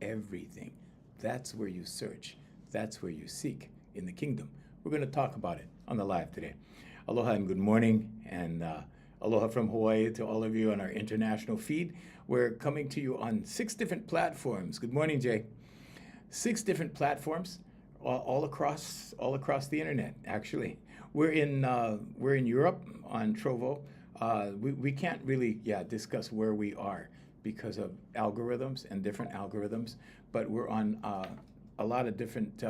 everything. That's where you search. That's where you seek in the kingdom. We're going to talk about it on the live today. Aloha and good morning, and aloha from Hawaii to all of you on our international feed. We're coming to you on 6 different platforms. Good morning, Jay. 6 different platforms, all across the internet. Actually, we're in Europe on Trovo. We can't really discuss where we are because of algorithms and different algorithms, but we're on a lot of different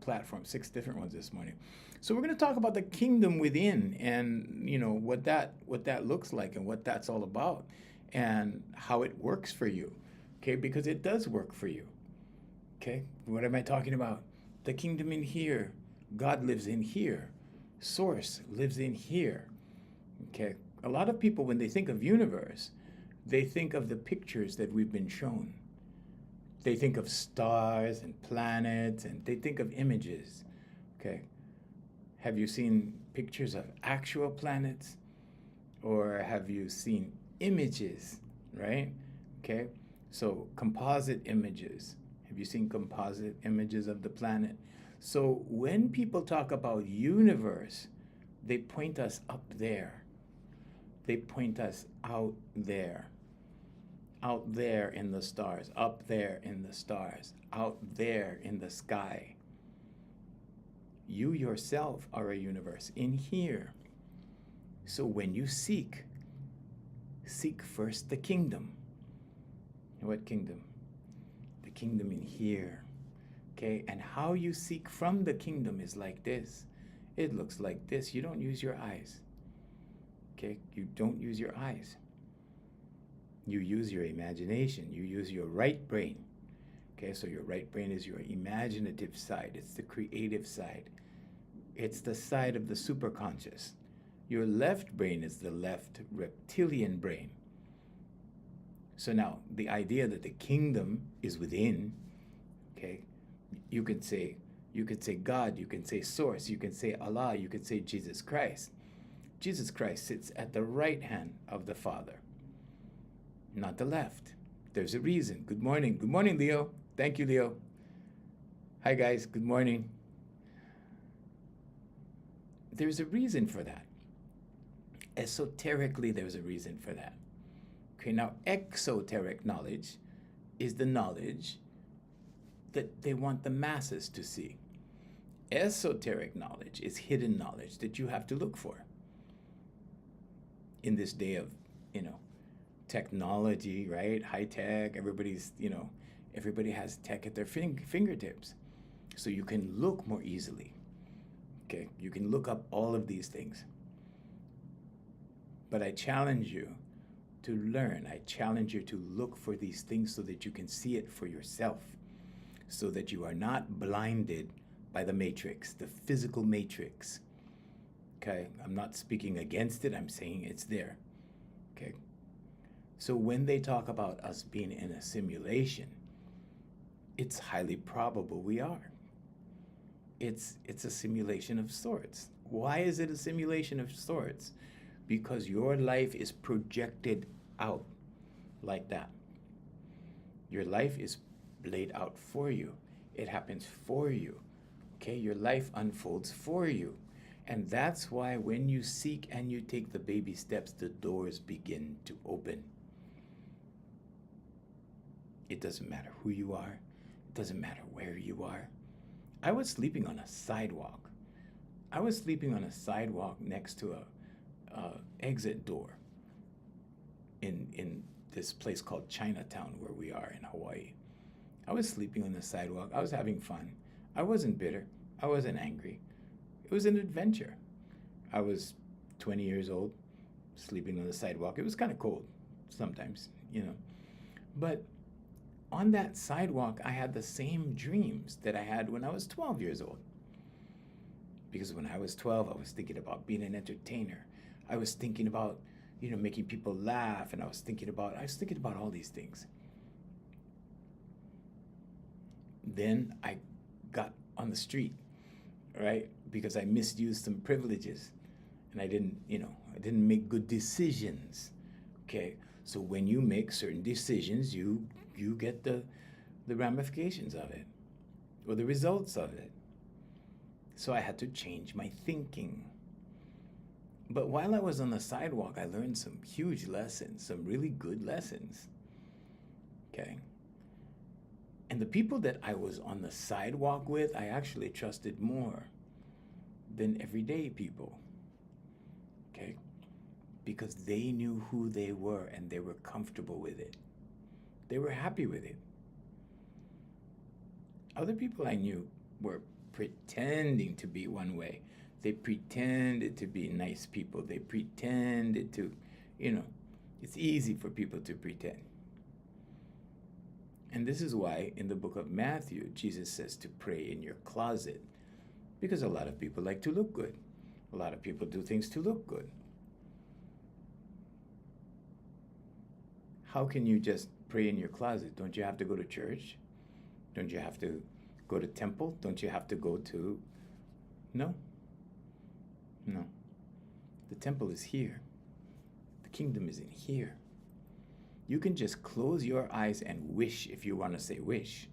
platforms, 6 different ones this morning. So we're going to talk about the kingdom within, and what that looks like and what that's all about, and how it works for you. Okay, because it does work for you. Okay, what am I talking about? The kingdom in here. God lives in here. Source lives in here. Okay, a lot of people, when they think of universe, they think of the pictures that we've been shown. They think of stars and planets, and they think of images. Okay, have you seen pictures of actual planets, or have you seen images, right? Okay, so composite images. Have you seen composite images of the planet? So when people talk about universe, they point us up there. They point us out there in the stars, up there in the stars, out there in the sky. You yourself are a universe in here. So when you seek first the kingdom. What kingdom? The kingdom in here. Okay, and how you seek from the kingdom is like this. It looks like this. You don't use your eyes. Okay, you don't use your eyes. You use your imagination. You use your right brain. Okay, so your right brain is your imaginative side. It's the creative side. It's the side of the superconscious. Your left brain is the left reptilian brain. So now, the idea that the kingdom is within, okay, you could say God, you can say source, you can say Allah, you could say Jesus Christ. Jesus Christ sits at the right hand of the Father, not the left. There's a reason. Good morning. Good morning, Leo. Thank you, Leo. Hi, guys. Good morning. There's a reason for that. Esoterically, there's a reason for that. Okay, now exoteric knowledge is the knowledge that they want the masses to see. Esoteric knowledge is hidden knowledge that you have to look for. In this day of, technology, right? High tech, everybody has tech at their fingertips. So you can look more easily. Okay, you can look up all of these things. But I challenge you to learn. I challenge you to look for these things so that you can see it for yourself, so that you are not blinded by the matrix, the physical matrix. Okay, I'm not speaking against it, I'm saying it's there. Okay, so when they talk about us being in a simulation, it's highly probable we are. It's a simulation of sorts. Why is it a simulation of sorts? Because your life is projected out like that. Your life is laid out for you. It happens for you. Okay, your life unfolds for you. And that's why when you seek and you take the baby steps, the doors begin to open. It doesn't matter who you are. It doesn't matter where you are. I was sleeping on a sidewalk. I was sleeping on a sidewalk next to a exit door in this place called Chinatown, where we are in Hawaii. I was sleeping on the sidewalk. I was having fun. I wasn't bitter. I wasn't angry. It was an adventure. I was 20 years old, sleeping on the sidewalk. It was kind of cold sometimes, But on that sidewalk, I had the same dreams that I had when I was 12 years old. Because when I was 12, I was thinking about being an entertainer. I was thinking about, making people laugh, and I was thinking about all these things. Then I got on the street, right? Because I misused some privileges, and I didn't make good decisions. Okay, so when you make certain decisions, you get the the ramifications of it or the results of it. So I had to change my thinking. But while I was on the sidewalk, I learned some huge lessons, some really good lessons. Okay? And the people that I was on the sidewalk with, I actually trusted more than everyday people. Okay? Because they knew who they were and they were comfortable with it. They were happy with it. Other people I knew were pretending to be one way. They pretended to be nice people. They pretended to, it's easy for people to pretend. And this is why in the book of Matthew, Jesus says to pray in your closet. Because a lot of people like to look good. A lot of people do things to look good. How can you just pray in your closet? Don't you have to go to church? Don't you have to go to temple? Don't you have to go to... No. The temple is here. The kingdom is in here. You can just close your eyes and wish if you want to say wish.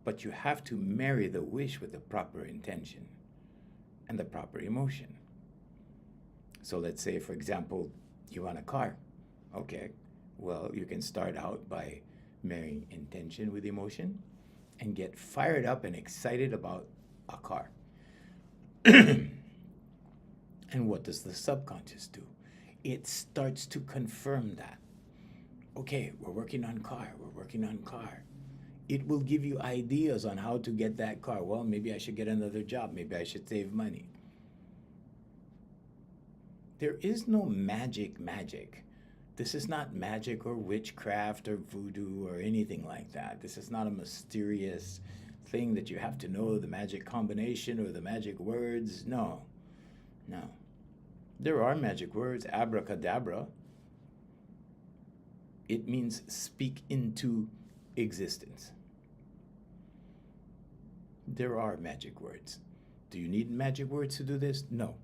But you have to marry the wish with the proper intention and the proper emotion. So let's say, for example, you want a car. Okay, well, you can start out by marrying intention with emotion and get fired up and excited about a car. And what does the subconscious do? It starts to confirm that. Okay, we're working on car. It will give you ideas on how to get that car. Well, maybe I should get another job. Maybe I should save money. There is no magic. This is not magic or witchcraft or voodoo or anything like that. This is not a mysterious thing that you have to know the magic combination or the magic words. No. There are magic words, abracadabra. It means speak into existence. There are magic words. Do you need magic words to do this? No.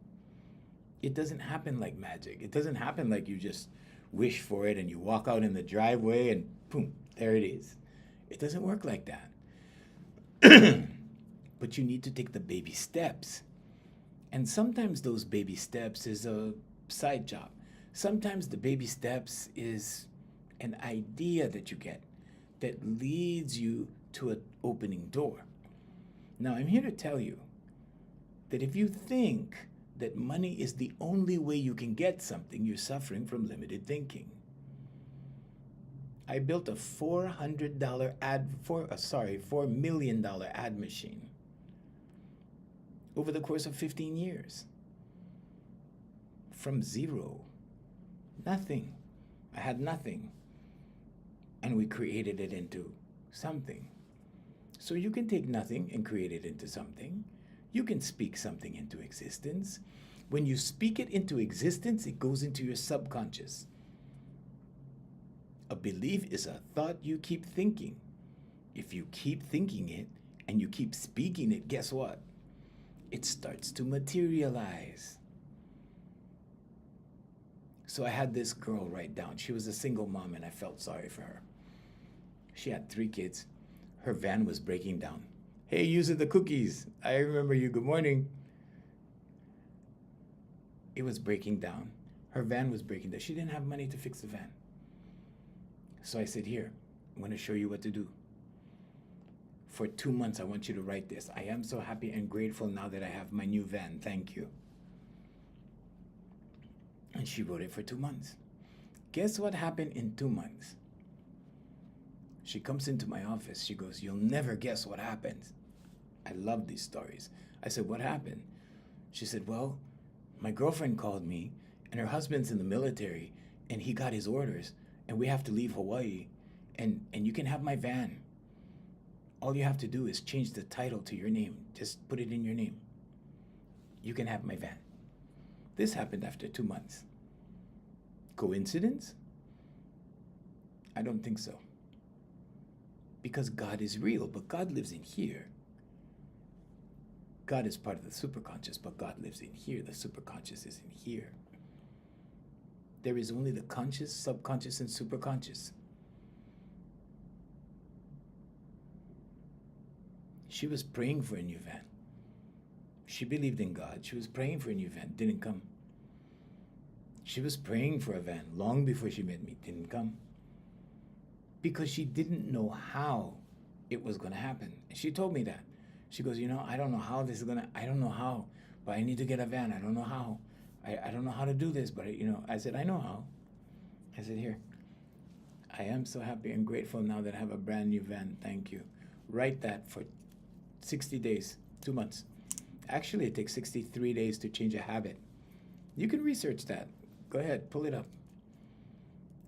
It doesn't happen like magic. It doesn't happen like you just wish for it and you walk out in the driveway and boom, there it is. It doesn't work like that. But you need to take the baby steps. And sometimes those baby steps is a side job. Sometimes the baby steps is an idea that you get that leads you to an opening door. Now, I'm here to tell you that if you think that money is the only way you can get something, you're suffering from limited thinking. I built a $4 million ad machine over the course of 15 years. From zero, nothing. I had nothing. And we created it into something. So you can take nothing and create it into something. You can speak something into existence. When you speak it into existence, it goes into your subconscious. A belief is a thought you keep thinking. If you keep thinking it and you keep speaking it, guess what? It starts to materialize. So I had this girl write down. She was a single mom and I felt sorry for her. She had 3 kids. Her van was breaking down. Hey, user the cookies. I remember you. Good morning. It was breaking down. Her van was breaking down. She didn't have money to fix the van. So I said, here, I'm going to show you what to do. For 2 months, I want you to write this. I am so happy and grateful now that I have my new van. Thank you. And she wrote it for 2 months. Guess what happened in 2 months? She comes into my office. She goes, you'll never guess what happened. I love these stories. I said, what happened? She said, well, my girlfriend called me and her husband's in the military and he got his orders and we have to leave Hawaii and you can have my van. All you have to do is change the title to your name. Just put it in your name. You can have my van. This happened after 2 months. Coincidence? I don't think so. Because God is real, but God lives in here. God is part of the superconscious, but God lives in here. The superconscious is in here. There is only the conscious, subconscious, and superconscious. She was praying for a new van. She believed in God. She was praying for a new van. Didn't come. She was praying for a van long before she met me. Didn't come. Because she didn't know how it was going to happen. And she told me that. She goes, I don't know how this is going to, I don't know how, but I need to get a van. I don't know how. I don't know how to do this, but I said, I know how. I said, here, I am so happy and grateful now that I have a brand new van. Thank you. Write that for 60 days, 2 months. Actually, it takes 63 days to change a habit. You can research that. Go ahead, pull it up.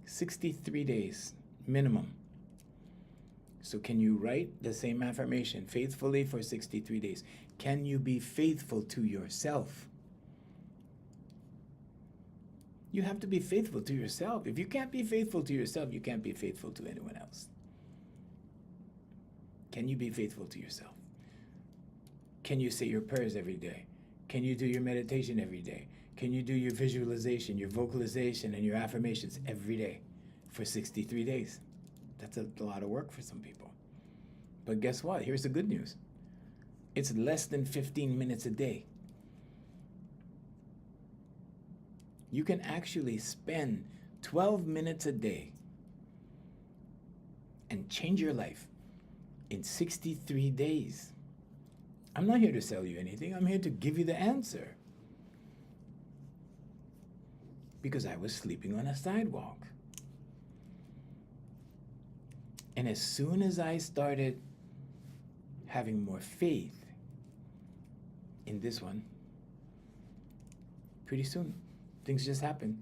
63 days minimum. So can you write the same affirmation faithfully for 63 days? Can you be faithful to yourself? You have to be faithful to yourself. If you can't be faithful to yourself, you can't be faithful to anyone else. Can you be faithful to yourself? Can you say your prayers every day? Can you do your meditation every day? Can you do your visualization, your vocalization, and your affirmations every day for 63 days? That's a lot of work for some people. But guess what? Here's the good news. It's less than 15 minutes a day. You can actually spend 12 minutes a day and change your life in 63 days. I'm not here to sell you anything. I'm here to give you the answer. Because I was sleeping on a sidewalk. And as soon as I started having more faith in this one, pretty soon things just happened.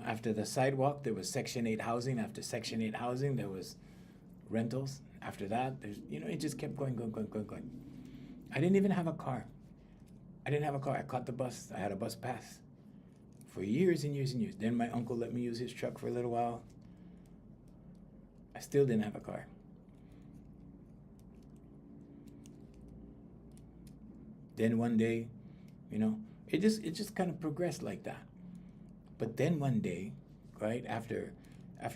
After the sidewalk, there was Section 8 housing. After Section 8 housing, there was rentals. After that, it just kept going. I didn't even have a car. I caught the bus. I had a bus pass for years and years and years. Then my uncle let me use his truck for a little while. I still didn't have a car. Then one day, it just kind of progressed like that. But then one day, right, after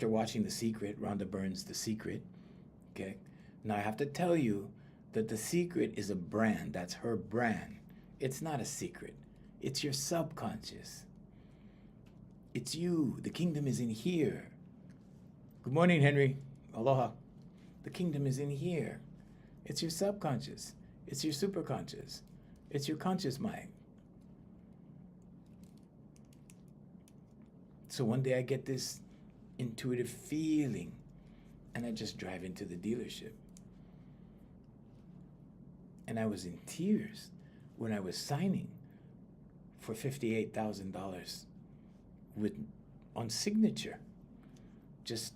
watching The Secret, Rhonda Byrne's The Secret, okay, now I have to tell you that The Secret is a brand. That's her brand. It's not a secret. It's your subconscious. It's you. The kingdom is in here. Good morning, Henry. Aloha. The kingdom is in here. It's your subconscious. It's your superconscious. It's your conscious mind. So one day I get this intuitive feeling and I just drive into the dealership. And I was in tears when I was signing for $58,000 on signature. Just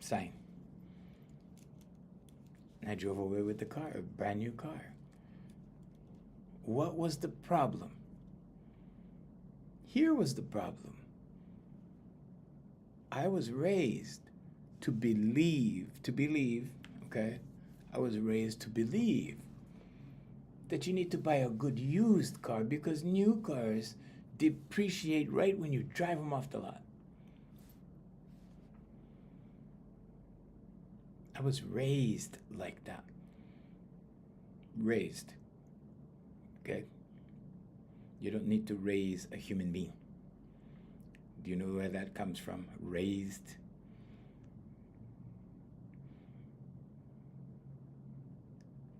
sign. And I drove away with the car, a brand new car. What was the problem? Here was the problem. I was raised to believe, okay? I was raised to believe that you need to buy a good used car because new cars depreciate right when you drive them off the lot. I was raised like that. Raised. Okay? You don't need to raise a human being. Do you know where that comes from? Raised.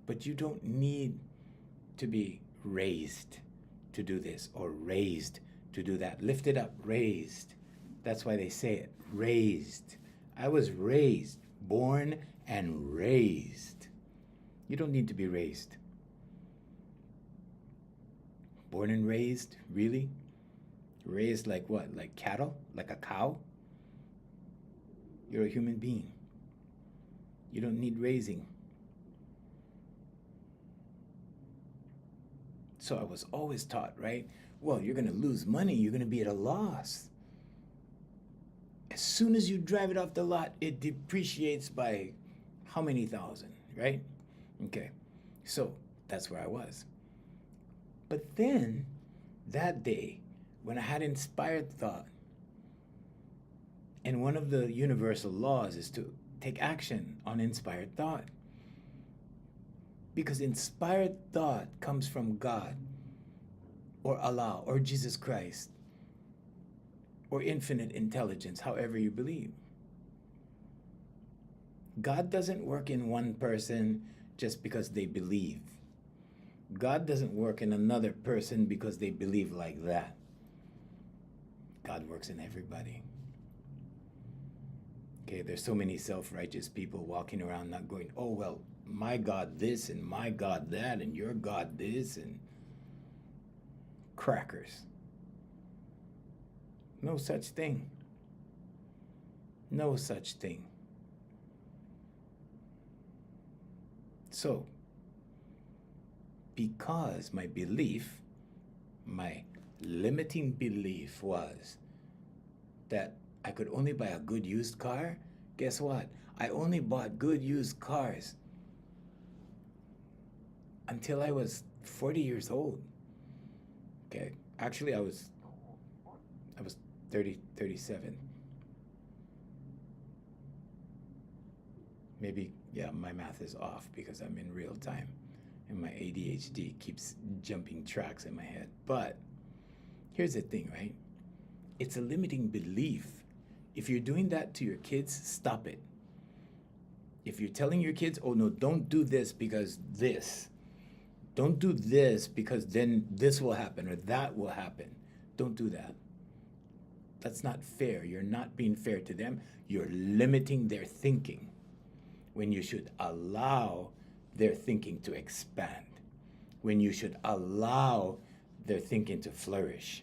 But you don't need to be raised to do this or raised to do that. Lift it up, raised. That's why they say it, raised. I was raised, born and raised. You don't need to be raised. Born and raised, really? Raised like what? Like cattle? Like a cow? You're a human being. You don't need raising. So I was always taught, right? Well, you're going to lose money. You're going to be at a loss. As soon as you drive it off the lot, it depreciates by how many thousand, right? Okay. So that's where I was. But then that day, when I had inspired thought, and one of the universal laws is to take action on inspired thought. Because inspired thought comes from God, or Allah, or Jesus Christ, or infinite intelligence, however you believe. God doesn't work in one person just because they believe. God doesn't work in another person because they believe like that. God works in everybody. Okay, there's so many self-righteous people walking around not going, oh, well, my God this and my God that and your God this, and crackers. No such thing. No such thing. So, because my belief, my limiting belief was that I could only buy a good used car, guess what? I only bought good used cars until I was 40 years old. Okay, actually I was 37. Maybe, yeah, my math is off because I'm in real time and my ADHD keeps jumping tracks in my head. But here's the thing, right? It's a limiting belief. If you're doing that to your kids, stop it. If you're telling your kids, oh no, don't do this because this. Don't do this because then this will happen or that will happen. Don't do that. That's not fair. You're not being fair to them. You're limiting their thinking when you should allow their thinking to expand, when you should allow their thinking to flourish.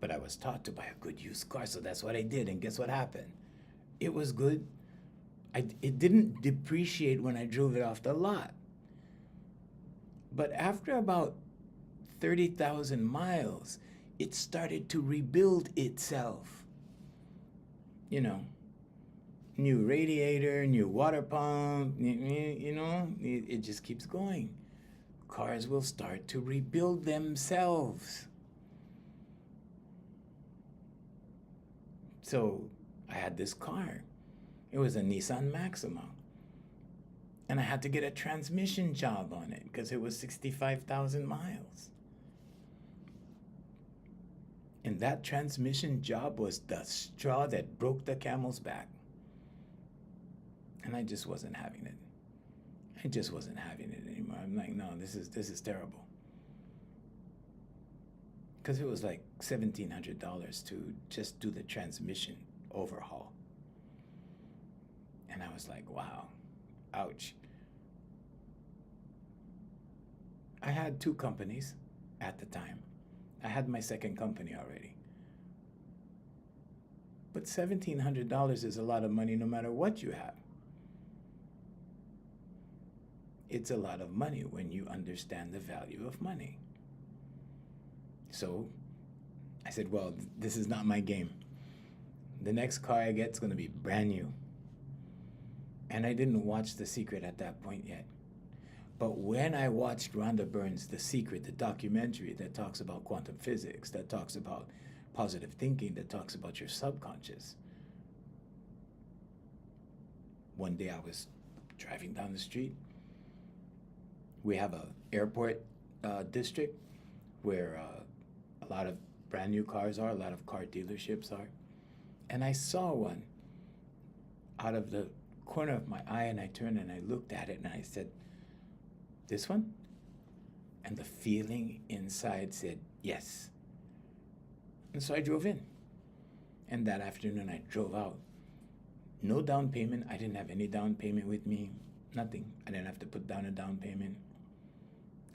But I was taught to buy a good used car, so that's what I did. And guess what happened? It was good. It didn't depreciate when I drove it off the lot. But after about 30,000 miles, it started to rebuild itself. You know, new radiator, new water pump, you know, it just keeps going. Cars will start to rebuild themselves. So I had this car. It was a Nissan Maxima. And I had to get a transmission job on it because it was 65,000 miles. And that transmission job was the straw that broke the camel's back. And I just wasn't having it. I just wasn't having it anymore. I'm like, no, this is terrible. Because it was like $1,700 to just do the transmission overhaul. And I was like, wow, ouch. I had 2 companies at the time. I had my second company already. But $1,700 is a lot of money no matter what you have. It's a lot of money when you understand the value of money. So I said, well, this is not my game. The next car I get is going to be brand new. And I didn't watch The Secret at that point yet. But when I watched Rhonda Byrne's The Secret, the documentary that talks about quantum physics, that talks about positive thinking, that talks about your subconscious. One day I was driving down the street. We have an airport district where a lot of brand new cars are, a lot of car dealerships are. And I saw one out of the corner of my eye, and I turned and I looked at it and I said, this one? And the feeling inside said, yes. And so I drove in. And that afternoon I drove out. No down payment. I didn't have any down payment with me. Nothing. I didn't have to put down a down payment.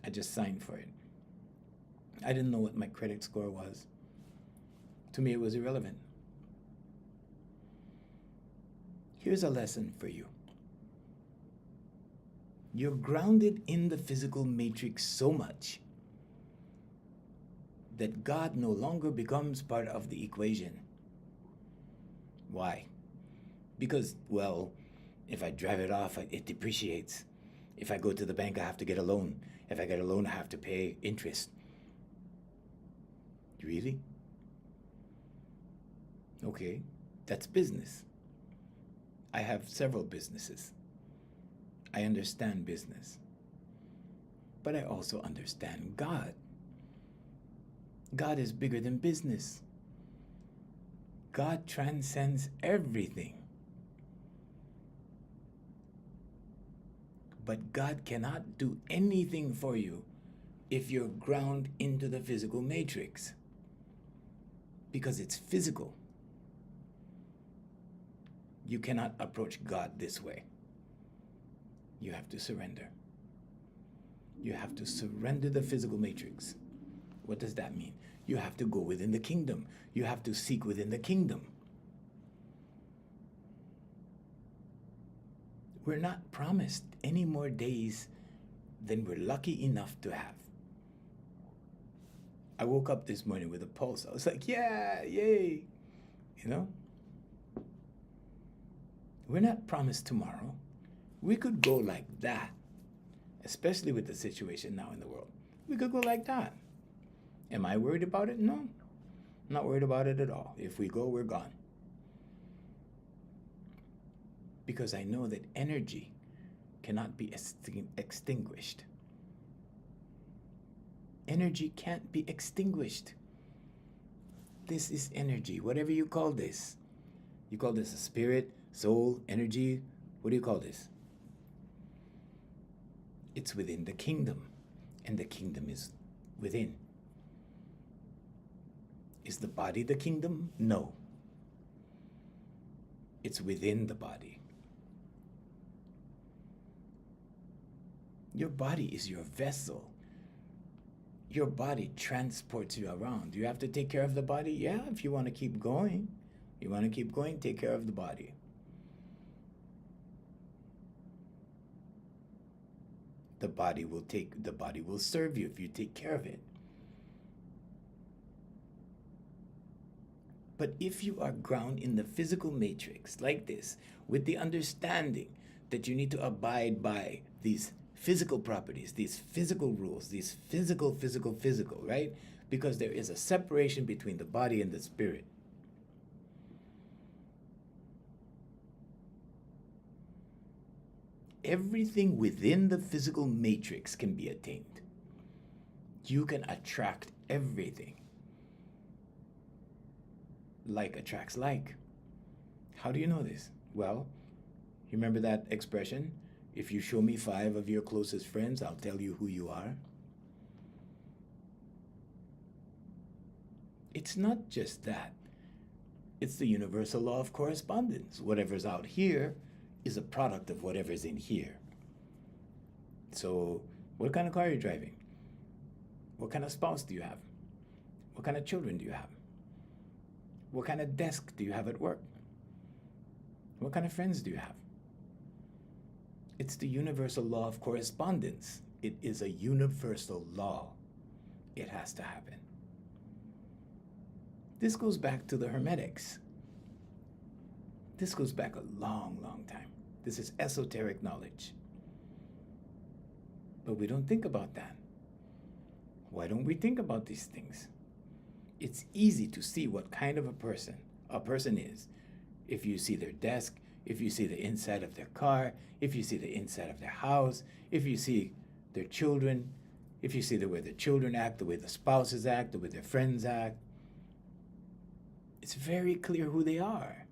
I just signed for it. I didn't know what my credit score was. To me, it was irrelevant. Here's a lesson for you. You're grounded in the physical matrix so much that God no longer becomes part of the equation. Why? Because, well, if I drive it off, it depreciates. If I go to the bank, I have to get a loan. If I get a loan, I have to pay interest. Really? Okay, that's business. I have several businesses. I understand business. But I also understand God. God is bigger than business. God transcends everything. But God cannot do anything for you if you're ground into the physical matrix, because it's physical. You cannot approach God this way. You have to surrender. You have to surrender the physical matrix. What does that mean? You have to go within the kingdom. You have to seek within the kingdom. We're not promised any more days than we're lucky enough to have. I woke up this morning with a pulse. I was like, yeah, yay. You know? We're not promised tomorrow. We could go like that, especially with the situation now in the world. We could go like that. Am I worried about it? No. I'm not worried about it at all. If we go, we're gone. Because I know that energy cannot be extinguished. Energy can't be extinguished. This is energy, whatever you call this. You call this a spirit, soul, energy. What do you call this? It's within the kingdom, and the kingdom is within. Is the body the kingdom? No. It's within the body. Your body is your vessel. Your body transports you around. You have to take care of the body? Yeah, if you want to keep going. You want to keep going, take care of the body. The body will serve you if you take care of it. But if you are ground in the physical matrix like this, with the understanding that you need to abide by these physical properties, these physical rules, these physical, right? Because there is a separation between the body and the spirit. Everything within the physical matrix can be attained. You can attract everything. Like attracts like. How do you know this? Well, you remember that expression? If you show me 5 of your closest friends, I'll tell you who you are. It's not just that. It's the universal law of correspondence. Whatever's out here is a product of whatever's in here. So, what kind of car are you driving? What kind of spouse do you have? What kind of children do you have? What kind of desk do you have at work? What kind of friends do you have? It's the universal law of correspondence. It is a universal law. It has to happen. This goes back to the Hermetics. This goes back a long, long time. This is esoteric knowledge. But we don't think about that. Why don't we think about these things? It's easy to see what kind of a person is if you see their desk, if you see the inside of their car, if you see the inside of their house, if you see their children, if you see the way the children act, the way the spouses act, the way their friends act. It's very clear who they are.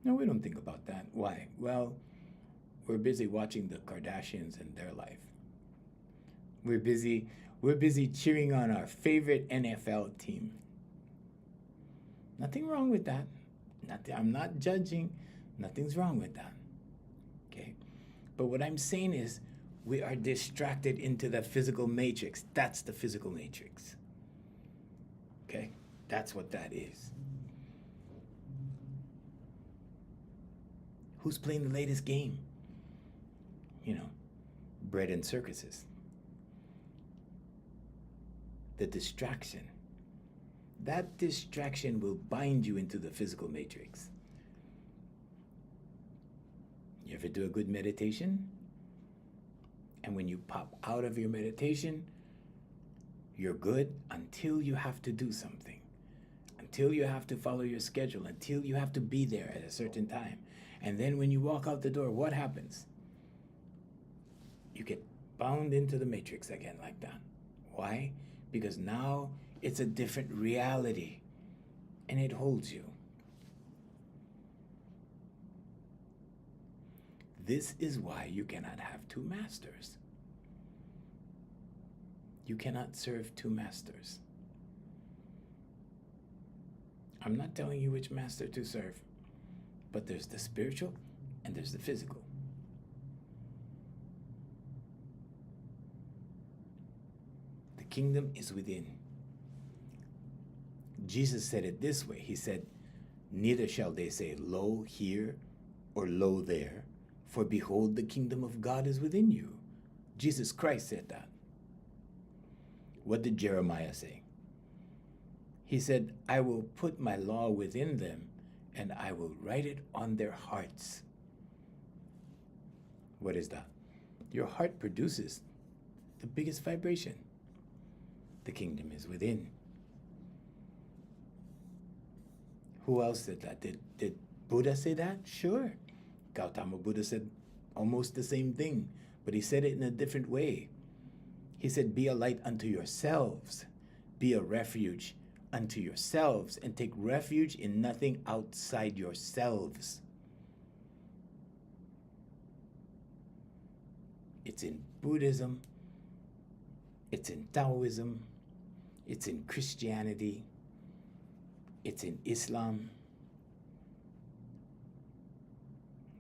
No, we don't think about that. Why? Well, we're busy watching the Kardashians and their life. We're busy cheering on our favorite NFL team. Nothing wrong with that. I'm not judging. Nothing's wrong with that. Okay? But what I'm saying is we are distracted into the physical matrix. That's the physical matrix. Okay? That's what that is. Who's playing the latest game? You know, bread and circuses. The distraction. That distraction will bind you into the physical matrix. You ever do a good meditation? And when you pop out of your meditation, you're good until you have to do something. until you have to follow your schedule, until you have to be there at a certain time. And then when you walk out the door, what happens? You get bound into the matrix again like that. Why? Because now it's a different reality and it holds you. This is why you cannot have two masters. You cannot serve two masters. I'm not telling you which master to serve, but there's the spiritual and there's the physical. The kingdom is within. Jesus said it this way. He said, neither shall they say, lo here or lo there, for behold, the kingdom of God is within you. Jesus Christ said that. What did Jeremiah say? He said, I will put my law within them and I will write it on their hearts. What is that? Your heart produces the biggest vibration. The kingdom is within. Who else said that? Did Buddha say that? Sure. Gautama Buddha said almost the same thing, but he said it in a different way. He said, be a light unto yourselves. Be a refuge unto yourselves, and take refuge in nothing outside yourselves. It's in Buddhism, it's in Taoism, it's in Christianity, it's in Islam.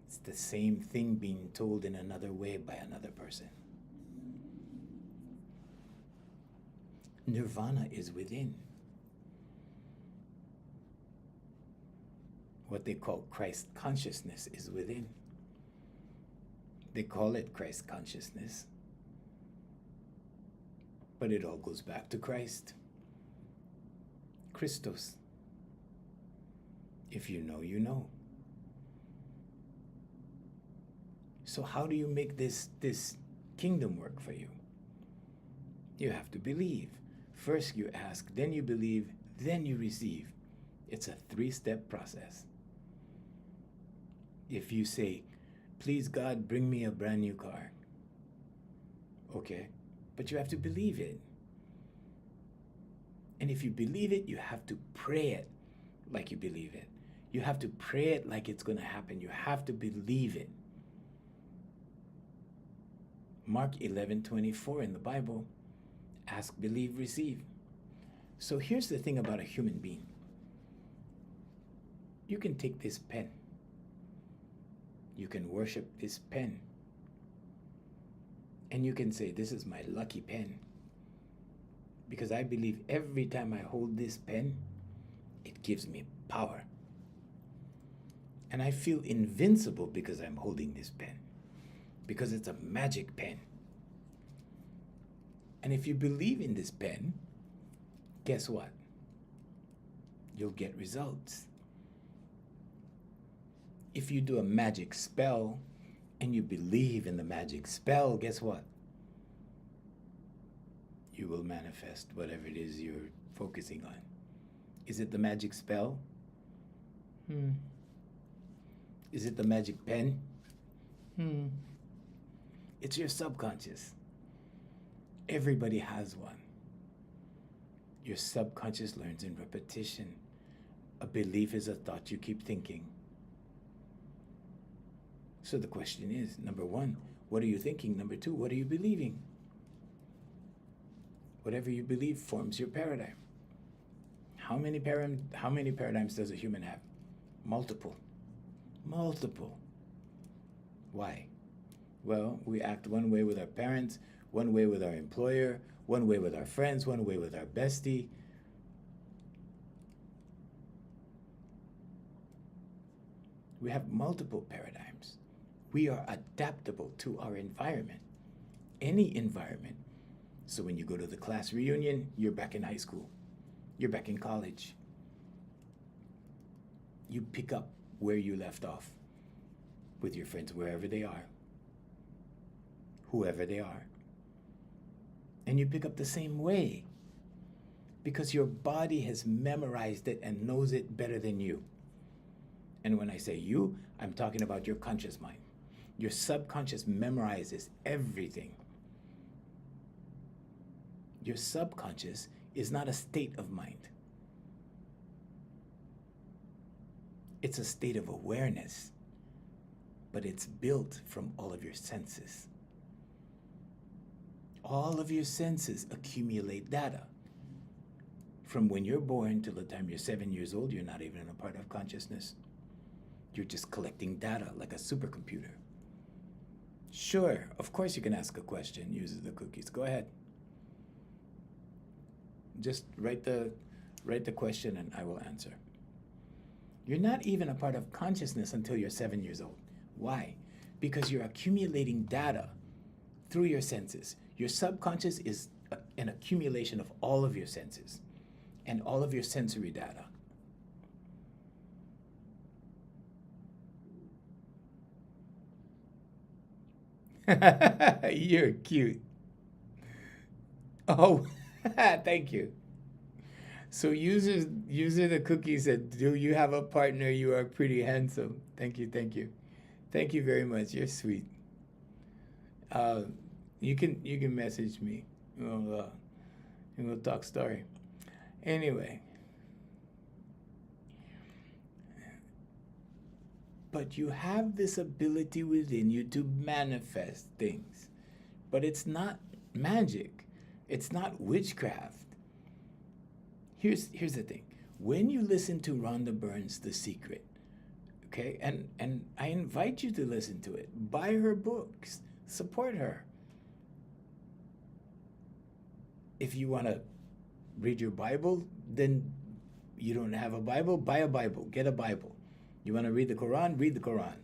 It's the same thing being told in another way by another person. Nirvana is within. What they call Christ consciousness is within. They call it Christ consciousness. But it all goes back to Christ. Christos. If you know, you know. So how do you make this kingdom work for you? You have to believe. First you ask, then you believe, then you receive. It's a 3-step process. If you say, please God, bring me a brand new car. Okay, but you have to believe it. And if you believe it, you have to pray it like you believe it. You have to pray it like it's going to happen. You have to believe it. Mark 11:24 in the Bible, ask, believe, receive. So here's the thing about a human being. You can take this pen. You can worship this pen. And you can say, this is my lucky pen. Because I believe every time I hold this pen, it gives me power. And I feel invincible because I'm holding this pen. Because it's a magic pen. And if you believe in this pen, guess what? You'll get results. If you do a magic spell and you believe in the magic spell, guess what? You will manifest whatever it is you're focusing on. Is it the magic spell? Is it the magic pen? It's your subconscious. Everybody has one. Your subconscious learns in repetition. A belief is a thought you keep thinking. So the question is, number 1, what are you thinking? Number 2, what are you believing? Whatever you believe forms your paradigm. How many paradigms does a human have? Multiple. Why? Well, we act one way with our parents, one way with our employer, one way with our friends, one way with our bestie. We have multiple paradigms. We are adaptable to our environment, any environment. So when you go to the class reunion, you're back in high school. You're back in college. You pick up where you left off with your friends, wherever they are, whoever they are. And you pick up the same way. because your body has memorized it and knows it better than you. And when I say you, I'm talking about your conscious mind. Your subconscious memorizes everything. Your subconscious is not a state of mind. It's a state of awareness, but it's built from all of your senses. All of your senses accumulate data. From when you're born till the time you're 7 years old, you're not even a part of consciousness. You're just collecting data like a supercomputer. Sure, of course you can ask a question, uses the cookies. Go ahead. Just write the question and I will answer. You're not even a part of consciousness until you're 7 years old. Why? Because you're accumulating data through your senses. Your subconscious is an accumulation of all of your senses and all of your sensory data. You're cute. Oh, thank you. So user the cookie said, do you have a partner? You are pretty handsome. Thank you, thank you. Thank you very much. You're sweet. You can message me. And we'll talk story. Anyway. But you have this ability within you to manifest things. But it's not magic. It's not witchcraft. Here's the thing. When you listen to Rhonda Byrne's The Secret, okay, and I invite you to listen to it. Buy her books. Support her. If you want to read your Bible, then you don't have a Bible, buy a Bible. Get a Bible. You want to read the Quran? Read the Quran.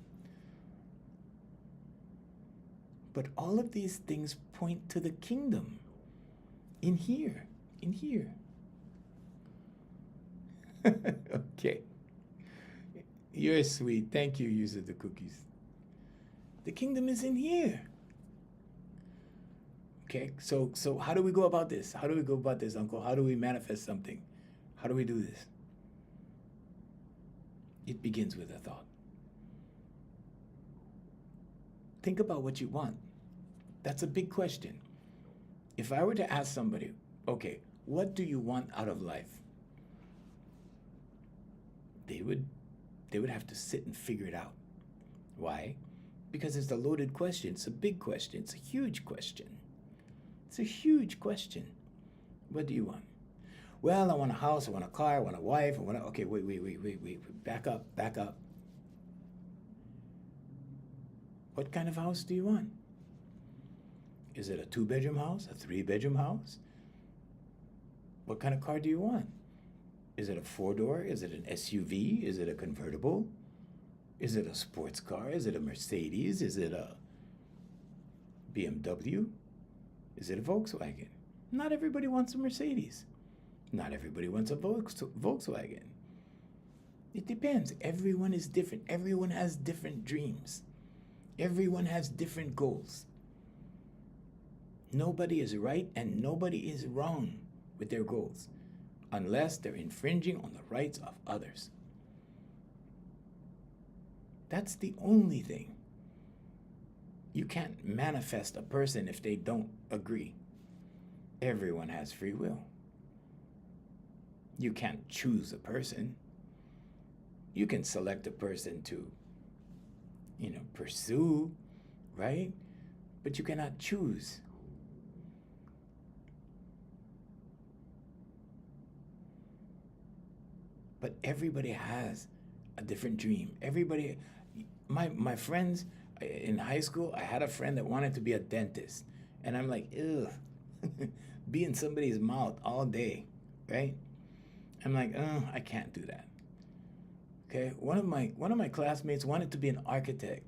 But all of these things point to the kingdom. In here. In here. Okay. You're sweet. Thank you, user the cookies. The kingdom is in here. Okay, so how do we go about this? How do we go about this, Uncle? How do we manifest something? How do we do this? It begins with a thought. Think about what you want. That's a big question. If I were to ask somebody, okay, what do you want out of life? They would have to sit and figure it out. Why? Because it's a loaded question. It's a big question. It's a huge question. It's a huge question. What do you want? Well, I want a house, I want a car, I want a wife, I want a... Okay, wait. Back up. What kind of house do you want? Is it a 2-bedroom house, a 3-bedroom house? What kind of car do you want? Is it a 4-door? Is it an SUV? Is it a convertible? Is it a sports car? Is it a Mercedes? Is it a BMW? Is it a Volkswagen? Not everybody wants a Mercedes. Not everybody wants a Volkswagen. It depends. Everyone is different. Everyone has different dreams. Everyone has different goals. Nobody is right and nobody is wrong with their goals, unless they're infringing on the rights of others. That's the only thing. You can't manifest a person if they don't agree. Everyone has free will. You can't choose a person. You can select a person to, pursue, right? But you cannot choose. But everybody has a different dream. Everybody, my friends in high school, I had a friend that wanted to be a dentist. And I'm like, ugh, be in somebody's mouth all day, right? I'm like, I can't do that. Okay, one of my classmates wanted to be an architect.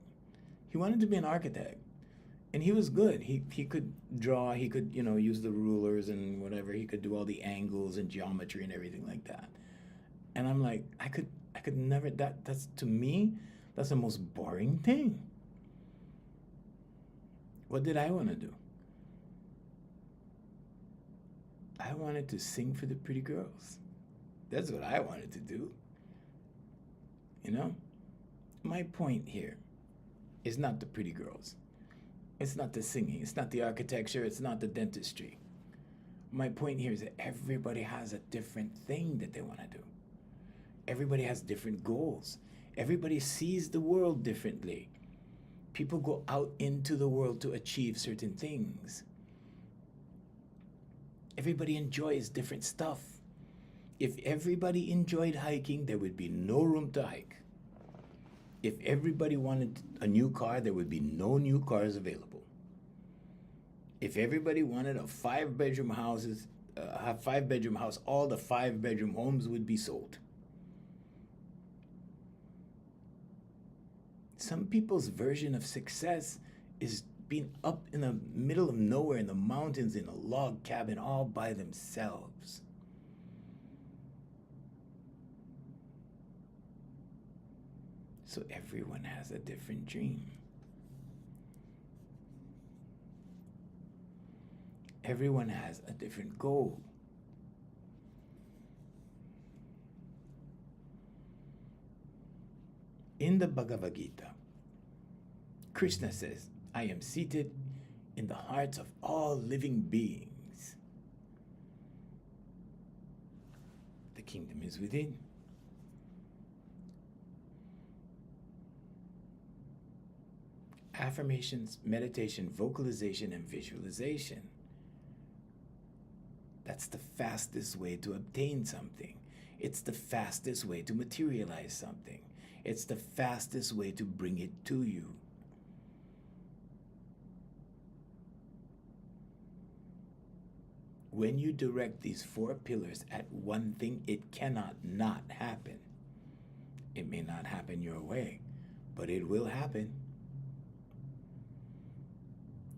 He wanted to be an architect. And he was good. He could draw, he could, use the rulers and whatever. He could do all the angles and geometry and everything like that. And I'm like, I could never, that's, to me, that's the most boring thing. What did I want to do? I wanted to sing for the pretty girls. That's what I wanted to do. You know? My point here is not the pretty girls. It's not the singing. It's not the architecture. It's not the dentistry. My point here is that everybody has a different thing that they want to do. Everybody has different goals. Everybody sees the world differently. People go out into the world to achieve certain things. Everybody enjoys different stuff. If everybody enjoyed hiking, there would be no room to hike. If everybody wanted a new car, there would be no new cars available. If everybody wanted a five-bedroom house, all the five-bedroom homes would be sold. Some people's version of success is being up in the middle of nowhere in the mountains in a log cabin all by themselves. So everyone has a different dream. Everyone has a different goal. In the Bhagavad Gita, Krishna says, I am seated in the hearts of all living beings. The kingdom is within. Affirmations, meditation, vocalization, and visualization. That's the fastest way to obtain something. It's the fastest way to materialize something. It's the fastest way to bring it to you. When you direct these 4 pillars at one thing, it cannot not happen. It may not happen your way, but it will happen.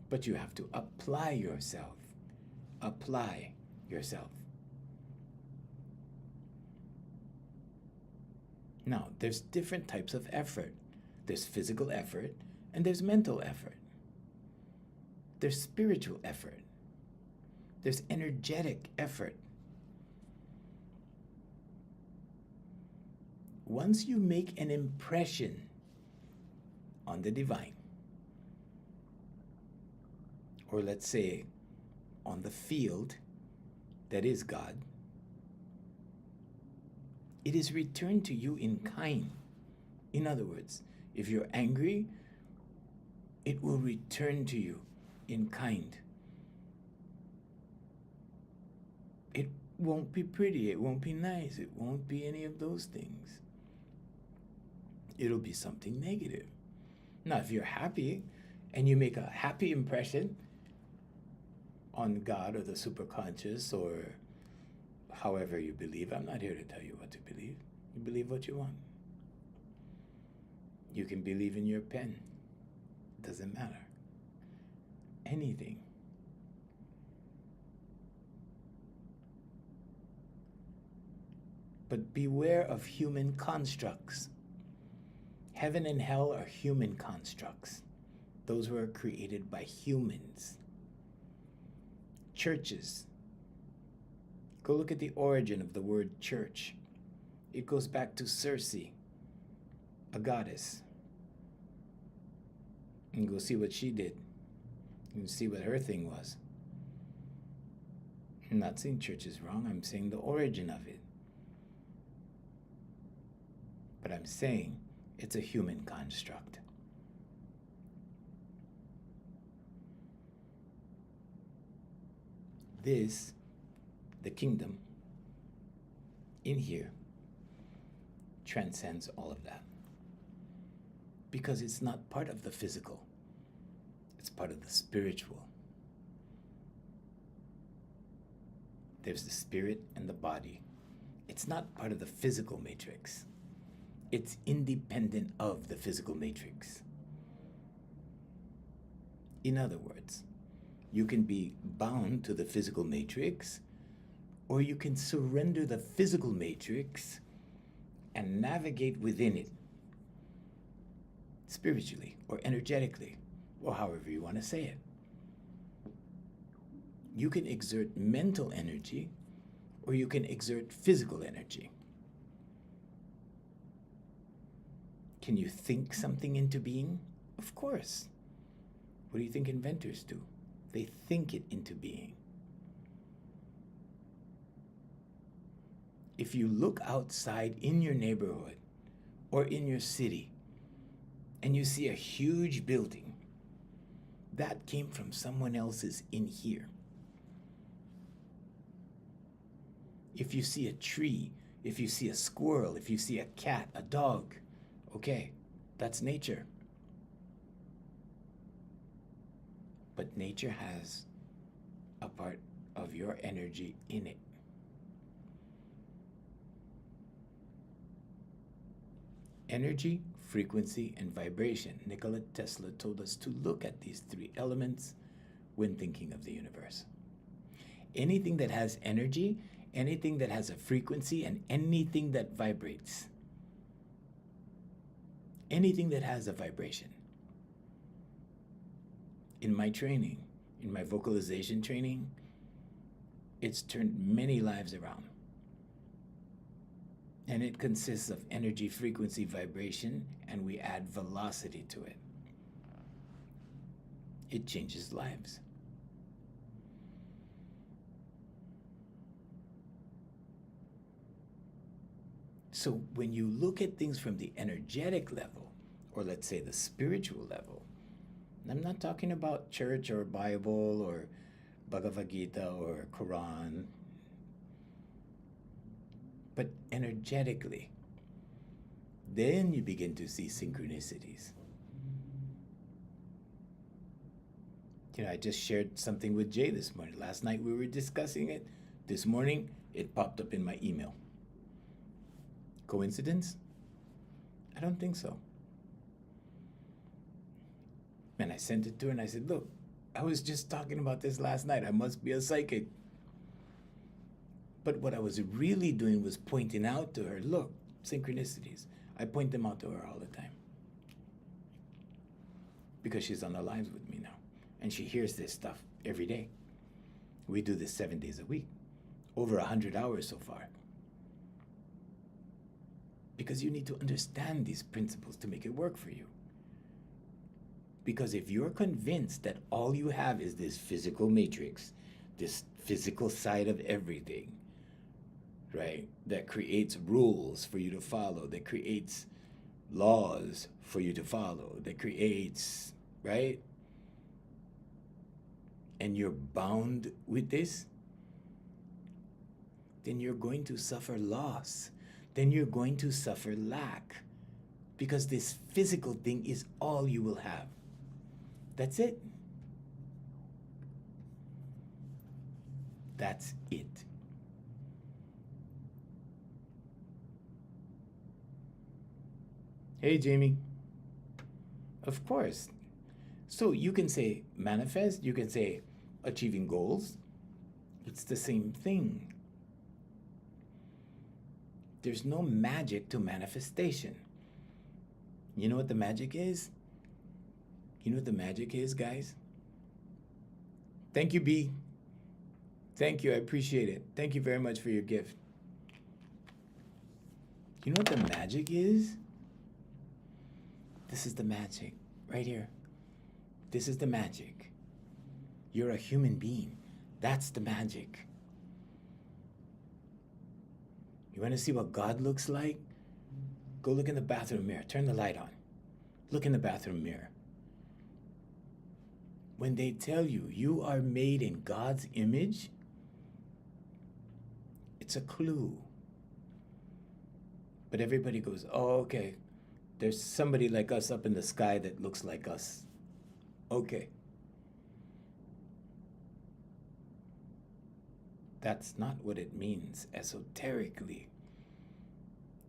But you have to apply yourself. Apply yourself. Now, there's different types of effort. There's physical effort and there's mental effort. There's spiritual effort. There's energetic effort. Once you make an impression on the divine, or let's say on the field that is God, it is returned to you in kind. In other words, if you're angry, it will return to you in kind. It won't be pretty, it won't be nice, it won't be any of those things. It'll be something negative. Now, if you're happy and you make a happy impression on God or the superconscious or however you believe, I'm not here to tell you what to believe. You believe what you want. You can believe in your pen. It doesn't matter. Anything. But beware of human constructs. Heaven and hell are human constructs. Those were created by humans. Churches. Go look at the origin of the word church. It goes back to Circe, a goddess. And go see what she did. And see what her thing was. I'm not saying church is wrong. I'm saying the origin of it. But I'm saying it's a human construct. This, the kingdom, in here, transcends all of that. Because it's not part of the physical. It's part of the spiritual. There's the spirit and the body. It's not part of the physical matrix. It's independent of the physical matrix. In other words, you can be bound to the physical matrix, or you can surrender the physical matrix and navigate within it, spiritually or energetically, or however you want to say it. You can exert mental energy or you can exert physical energy. Can you think something into being? Of course. What do you think inventors do? They think it into being. If you look outside in your neighborhood or in your city and you see a huge building, that came from someone else's in here. If you see a tree, if you see a squirrel, if you see a cat, a dog, okay, that's nature. But nature has a part of your energy in it. Energy, frequency, and vibration. Nikola Tesla told us to look at these three elements when thinking of the universe. Anything that has energy, anything that has a frequency, and anything that vibrates. Anything that has a vibration. In my training, in my vocalization training, it's turned many lives around. And it consists of energy, frequency, vibration, and we add velocity to it. It changes lives. So when you look at things from the energetic level, or let's say the spiritual level, I'm not talking about church or Bible or Bhagavad Gita or Quran, but energetically, then you begin to see synchronicities. You know, I just shared something with Jay this morning. Last night we were discussing it. This morning it popped up in my email. Coincidence? I don't think so. And I sent it to her and I said, look, I was just talking about this last night. I must be a psychic. But what I was really doing was pointing out to her, look, synchronicities. I point them out to her all the time. Because she's on the lines with me now. And she hears this stuff every day. We do this 7 days a week. Over 100 hours so far. Because you need to understand these principles to make it work for you. Because if you're convinced that all you have is this physical matrix, this physical side of everything, right, that creates rules for you to follow, that creates laws for you to follow, that creates, right, and you're bound with this, then you're going to suffer loss. Then you're going to suffer lack. Because this physical thing is all you will have. That's it. That's it. Hey, Jamie. Of course. So you can say manifest, you can say achieving goals. It's the same thing. There's no magic to manifestation. You know what the magic is? You know what the magic is, guys? Thank you, B. Thank you, I appreciate it. Thank you very much for your gift. You know what the magic is? This is the magic, right here. This is the magic. You're a human being. That's the magic. You want to see what God looks like? Go look in the bathroom mirror. Turn the light on. Look in the bathroom mirror. When they tell you you are made in God's image, it's a clue. But everybody goes, oh, okay. There's somebody like us up in the sky that looks like us. Okay. That's not what it means esoterically.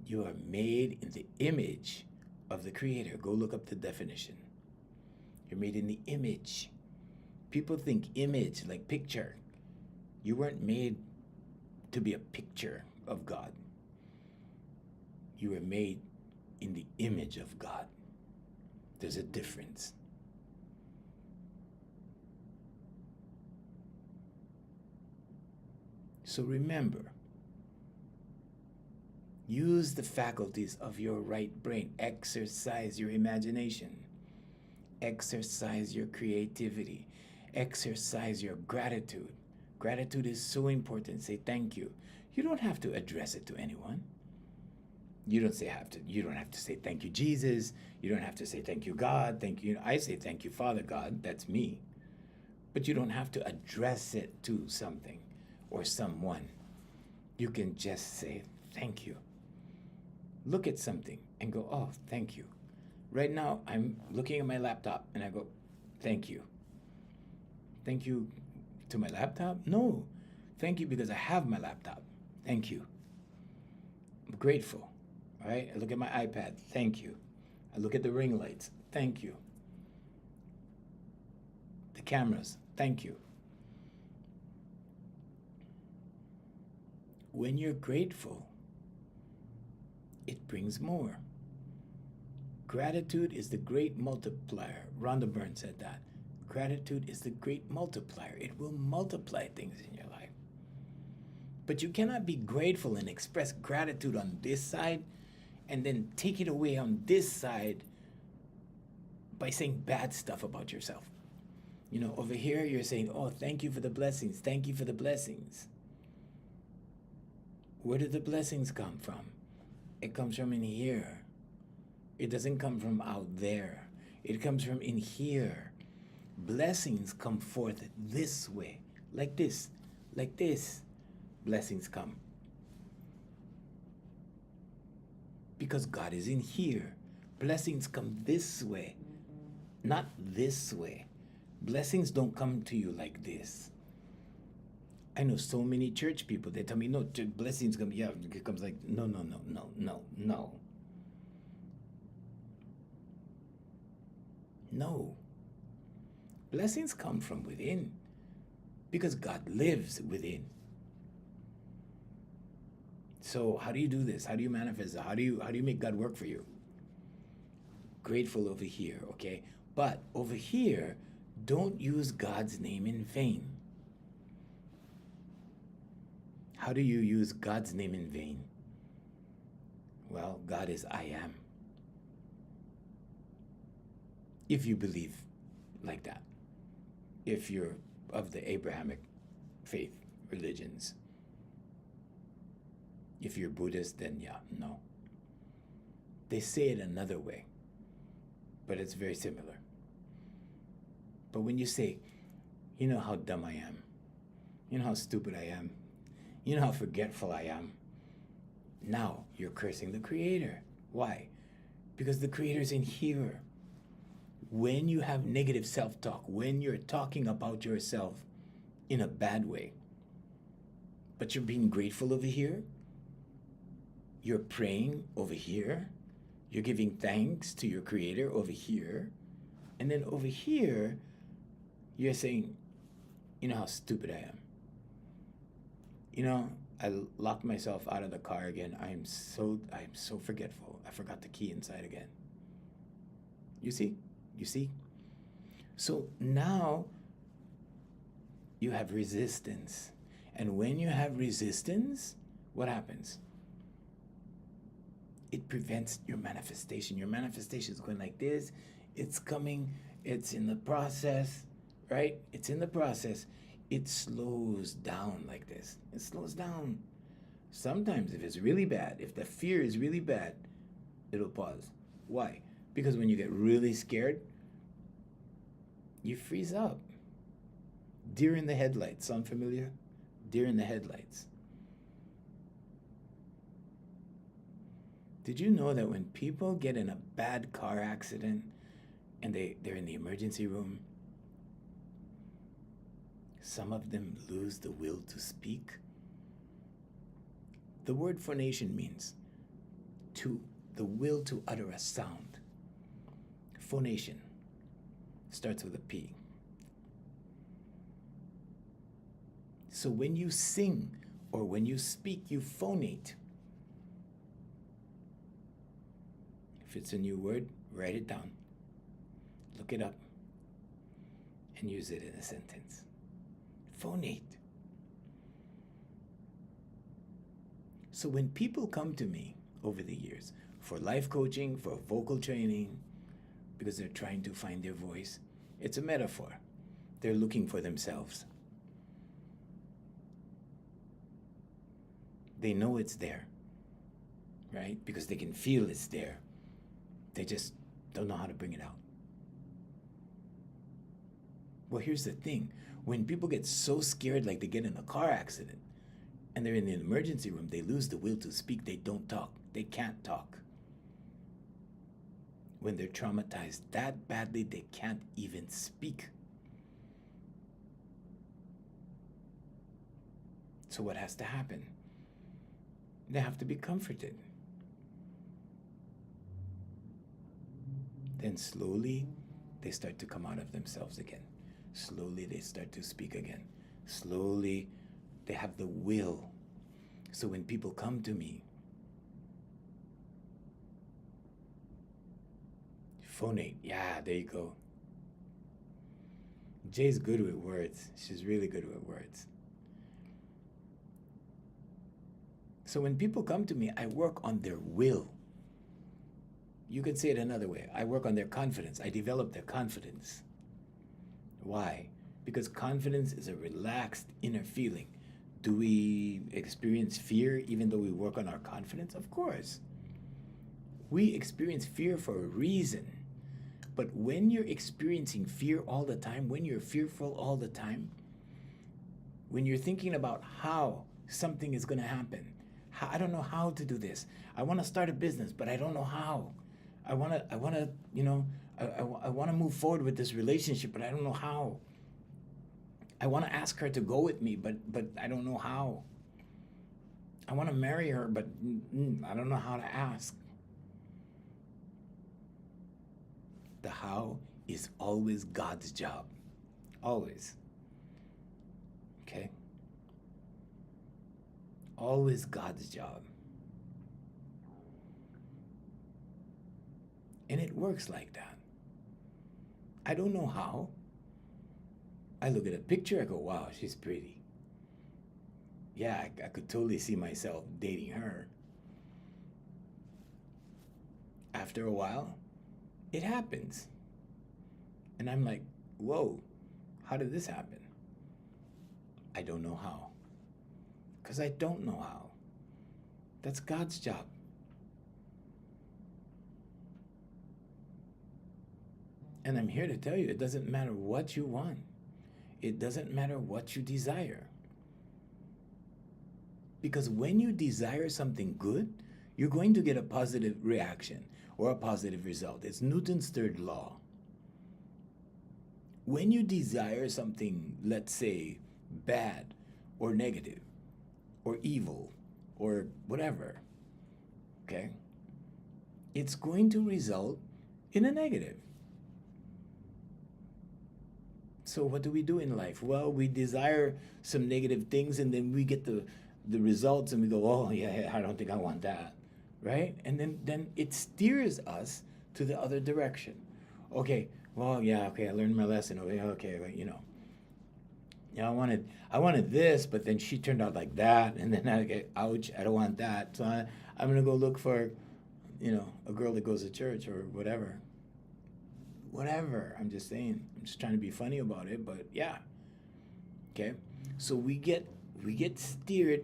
You are made in the image of the Creator. Go look up the definition. You're made in the image. People think image like picture. You weren't made to be a picture of God. You were made in the image of God. There's a difference. So remember, use the faculties of your right brain. Exercise your imagination. Exercise your creativity. Exercise your gratitude. Gratitude is so important. Say thank you. You don't have to address it to anyone. You don't have to say thank you, Jesus. You don't have to say thank you, God. Thank you. I say thank you, Father God. That's me. But you don't have to address it to something or someone. You can just say thank you. Look at something and go, oh, thank you. Right now, I'm looking at my laptop and I go, thank you. Thank you to my laptop? No. Thank you because I have my laptop. Thank you. I'm grateful. All right? I look at my iPad. Thank you. I look at the ring lights. Thank you. The cameras. Thank you. When you're grateful, it brings more. Gratitude is the great multiplier. Rhonda Byrne said that. Gratitude is the great multiplier. It will multiply things in your life. But you cannot be grateful and express gratitude on this side and then take it away on this side by saying bad stuff about yourself. You know, over here you're saying, oh, thank you for the blessings. Thank you for the blessings. Where do the blessings come from? It comes from in here. It doesn't come from out there. It comes from in here. Blessings come forth this way, like this, like this. Blessings come. Because God is in here. Blessings come this way, not this way. Blessings don't come to you like this. I know so many church people, they tell me, no, blessings come, yeah, it comes like, no. No. Blessings come from within because God lives within. So how do you do this? How do you manifest it? How do you make God work for you? Grateful over here, okay? But over here, don't use God's name in vain. How do you use God's name in vain? Well, God is I am. If you believe like that. If you're of the Abrahamic faith religions. If you're Buddhist, then yeah, no. They say it another way, but it's very similar. But when you say, you know how dumb I am, you know how stupid I am, you know how forgetful I am, now you're cursing the Creator. Why? Because the Creator's in here. When you have negative self-talk, when you're talking about yourself in a bad way, but you're being grateful over here, you're praying over here, you're giving thanks to your Creator over here, and then over here, you're saying, you know how stupid I am. You know, I locked myself out of the car again. I am so forgetful. I forgot the key inside again. You see? You see? So now you have resistance. And when you have resistance, what happens? It prevents your manifestation. Your manifestation is going like this. It's coming. It's in the process, right? It's in the process. It slows down like this. It slows down. Sometimes if it's really bad, if the fear is really bad, it'll pause. Why? Because when you get really scared, you freeze up. Deer in the headlights. Sound familiar? Deer in the headlights. Did you know that when people get in a bad car accident and they're in the emergency room, some of them lose the will to speak? The word phonation means the will to utter a sound. Phonation starts with a P. So when you sing or when you speak, you phonate. If it's a new word, write it down, look it up, and use it in a sentence. Phonate. So when people come to me over the years for life coaching, for vocal training, because they're trying to find their voice, it's a metaphor. They're looking for themselves. They know it's there, right? Because they can feel it's there. They just don't know how to bring it out. Well, here's the thing. When people get so scared, like they get in a car accident and they're in the emergency room, they lose the will to speak. They don't talk. They can't talk. When they're traumatized that badly, they can't even speak. So what has to happen? They have to be comforted. Then slowly, they start to come out of themselves again. Slowly, they start to speak again. Slowly, they have the will. So when people come to me, phonate, yeah, there you go. Jay's good with words. She's really good with words. So when people come to me, I work on their will. You can say it another way. I work on their confidence. I develop their confidence. Why? Because confidence is a relaxed inner feeling. Do we experience fear even though we work on our confidence? Of course. We experience fear for a reason. But when you're experiencing fear all the time, when you're fearful all the time, when you're thinking about how something is going to happen, I don't know how to do this. I want to start a business, but I don't know how. I want to, I want to move forward with this relationship, but I don't know how. I want to ask her to go with me, but I don't know how. I want to marry her, but I don't know how to ask. The how is always God's job. Always. Okay? Always God's job. And it works like that. I don't know how. I look at a picture, I go, wow, she's pretty. Yeah, I could totally see myself dating her. After a while, it happens. And I'm like, whoa, how did this happen? I don't know how. Because I don't know how. That's God's job. And I'm here to tell you, it doesn't matter what you want. It doesn't matter what you desire. Because when you desire something good, you're going to get a positive reaction or a positive result. It's Newton's third law. When you desire something, let's say, bad or negative or evil or whatever, okay, it's going to result in a negative. So what do we do in life? Well, we desire some negative things and then we get the results and we go, oh, yeah, I don't think I want that, right? And then it steers us to the other direction. Okay, well, yeah, okay, I learned my lesson. Okay, yeah, I wanted this, but then she turned out like that, and then I get, ouch, I don't want that. So I'm gonna go look for, a girl that goes to church or whatever. Whatever, I'm just saying. I'm just trying to be funny about it, but yeah. Okay, so we get steered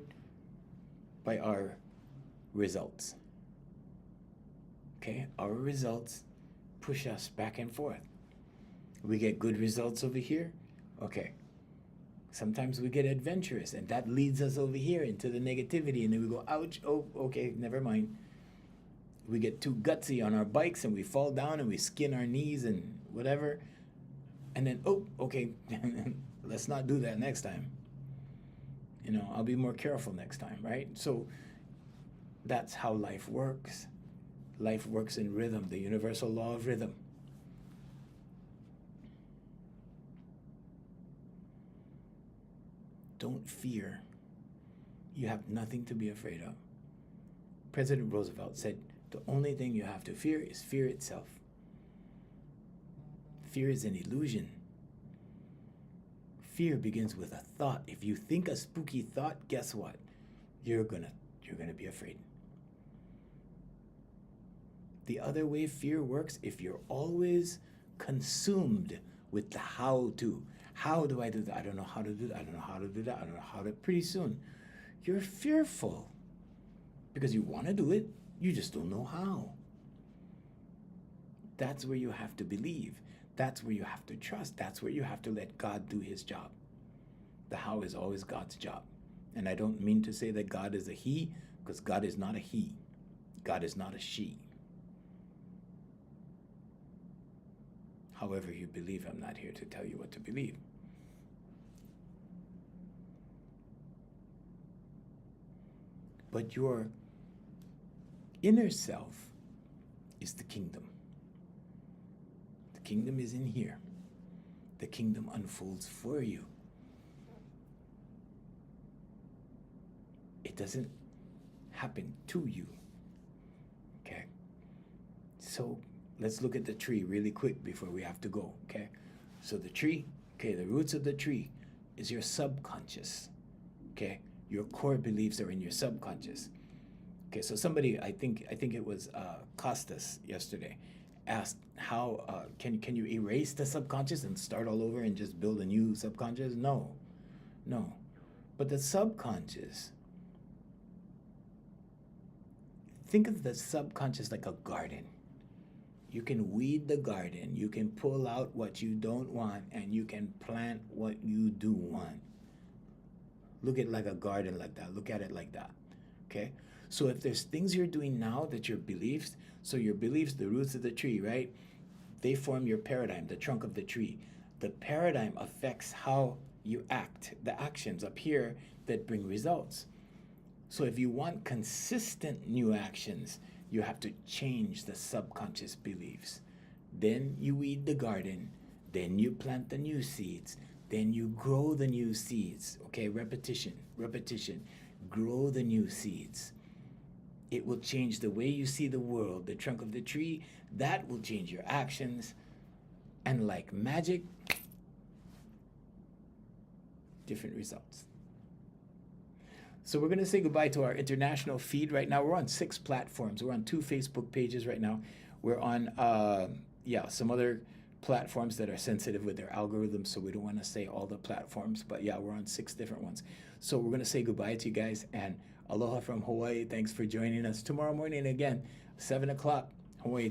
by our results. Okay, our results push us back and forth. We get good results over here. Okay. Sometimes we get adventurous, and that leads us over here into the negativity, and then we go, ouch, oh, okay, never mind. We get too gutsy on our bikes, and we fall down, and we skin our knees and whatever. And then, oh, okay, let's not do that next time. I'll be more careful next time, right? So that's how life works. Life works in rhythm, the universal law of rhythm. Don't fear. You have nothing to be afraid of. President Roosevelt said, the only thing you have to fear is fear itself. Fear is an illusion. Fear begins with a thought. If you think a spooky thought, guess what? You're gonna you're going to be afraid. The other way fear works, if you're always consumed with the how to. How do I do that? I don't know how to do that. I don't know how to do that. I don't know how to. Pretty soon, you're fearful because you want to do it. You just don't know how. That's where you have to believe. That's where you have to trust. That's where you have to let God do his job. The how is always God's job. And I don't mean to say that God is a he, because God is not a he. God is not a she. However you believe, I'm not here to tell you what to believe. But your inner self is the kingdom. The kingdom is in here. The kingdom unfolds for you. It doesn't happen to you. Okay? So let's look at the tree really quick before we have to go. Okay? So the tree, okay, the roots of the tree is your subconscious. Okay? Your core beliefs are in your subconscious. Okay, so somebody, I think it was Costas yesterday, asked how can you erase the subconscious and start all over and just build a new subconscious? No. But the subconscious, think of the subconscious like a garden. You can weed the garden, you can pull out what you don't want, and you can plant what you do want. Look at it like a garden like that. Look at it like that. Okay? So if there's things you're doing now that your beliefs, so your beliefs, the roots of the tree, right? They form your paradigm, the trunk of the tree. The paradigm affects how you act, the actions up here that bring results. So if you want consistent new actions, you have to change the subconscious beliefs. Then you weed the garden, then you plant the new seeds, then you grow the new seeds. Okay, repetition. Grow the new seeds. It will change the way you see the world, the trunk of the tree. That will change your actions. And like magic, different results. So we're going to say goodbye to our international feed right now. We're on 6 platforms. We're on 2 Facebook pages right now. We're on, some other platforms that are sensitive with their algorithms, so we don't want to say all the platforms. But yeah, we're on 6 different ones. So we're going to say goodbye to you guys. And aloha from Hawaii. Thanks for joining us. Tomorrow morning again, 7 o'clock, Hawaii.